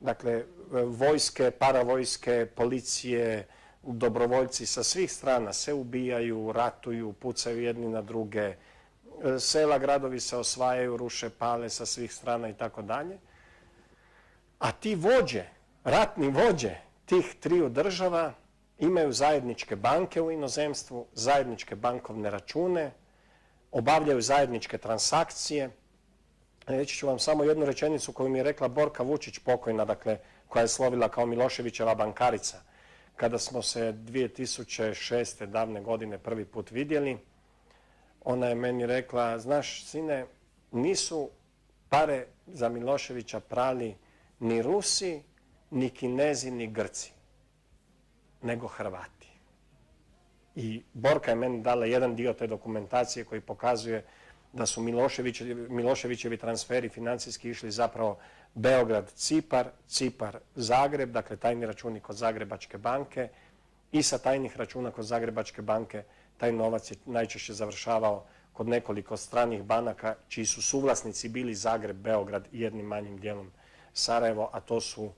dakle, vojske, paravojske, policije, dobrovoljci sa svih strana se ubijaju, ratuju, pucaju jedni na druge, sela, gradovi se osvajaju, ruše, pale sa svih strana i tako dalje. A ti vođe, ratni vođe tih triju država imaju zajedničke banke u inozemstvu, zajedničke bankovne račune, obavljaju zajedničke transakcije. Reći ću vam samo jednu rečenicu koju mi je rekla Borka Vučić, pokojna, dakle, koja je slovila kao Miloševićeva bankarica. Kada smo se 2006. davne godine prvi put vidjeli, ona je meni rekla, znaš, sine, nisu pare za Miloševića prali ni Rusi, ni Kinezi, ni Grci, nego Hrvati. I Borka je meni dala jedan dio te dokumentacije koji pokazuje da su Miloševićevi transferi financijski išli zapravo Beograd-Cipar, Cipar-Zagreb, dakle tajni računi kod Zagrebačke banke, i sa tajnih računa kod Zagrebačke banke taj novac je najčešće završavao kod nekoliko stranih banaka čiji su suvlasnici bili Zagreb, Beograd i jednim manjim dijelom Sarajevo, a to su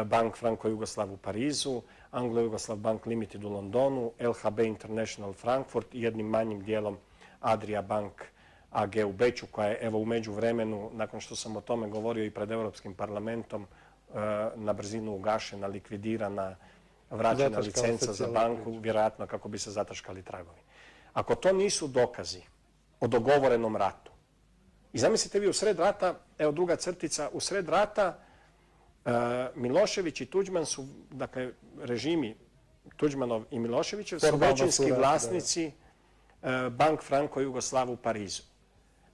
Bank Franko-Jugoslav u Parizu, Anglo-Jugoslav Bank Limited u Londonu, LHB International Frankfurt i jednim manjim dijelom Adria Bank AG u Beču, koja je evo u međuvremenu, nakon što sam o tome govorio i pred Europskim parlamentom, na brzinu ugašena, likvidirana, vraćena licenca za banku, vjerojatno kako bi se zataškali tragovi. Ako to nisu dokazi o dogovorenom ratu, i zamislite vi u sred rata, evo druga crtica, u sred rata Milošević i Tuđman su, dakle, režimi Tuđmanov i Miloševićev su većinski vlasnici Bank Franko-Jugoslav u Parizu.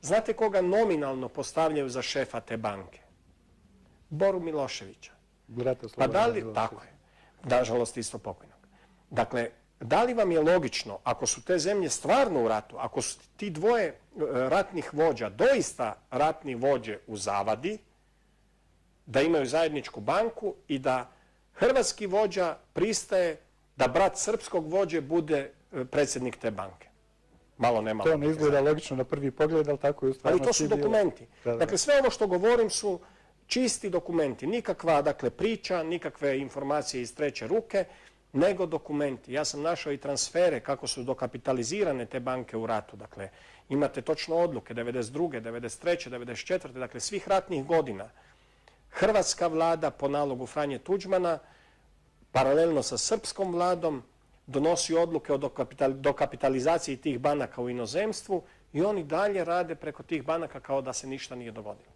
Znate koga nominalno postavljaju za šefa te banke? Boru Miloševića. Pa da li, tako je, nažalost isto pokojnog. Dakle, da li vam je logično, ako su te zemlje stvarno u ratu, ako su ti dvoje ratnih vođa doista ratni vođe u zavadi, da imaju zajedničku banku i da hrvatski vođa pristaje da brat srpskog vođe bude predsjednik te banke? Malo nema. To ne izgleda logično na prvi pogled, ali tako je u stvarnosti. Ali to su dokumenti. Dakle, sve ovo što govorim su čisti dokumenti. Nikakva, dakle, priča, nikakve informacije iz treće ruke, nego dokumenti. Ja sam našao i transfere kako su dokapitalizirane te banke u ratu. Dakle, imate točno odluke 92., 93., 94., dakle, svih ratnih godina. Hrvatska vlada po nalogu Franje Tuđmana, paralelno sa srpskom vladom, donosi odluke o dokapitalizaciji tih banaka u inozemstvu i oni dalje rade preko tih banaka kao da se ništa nije dogodilo.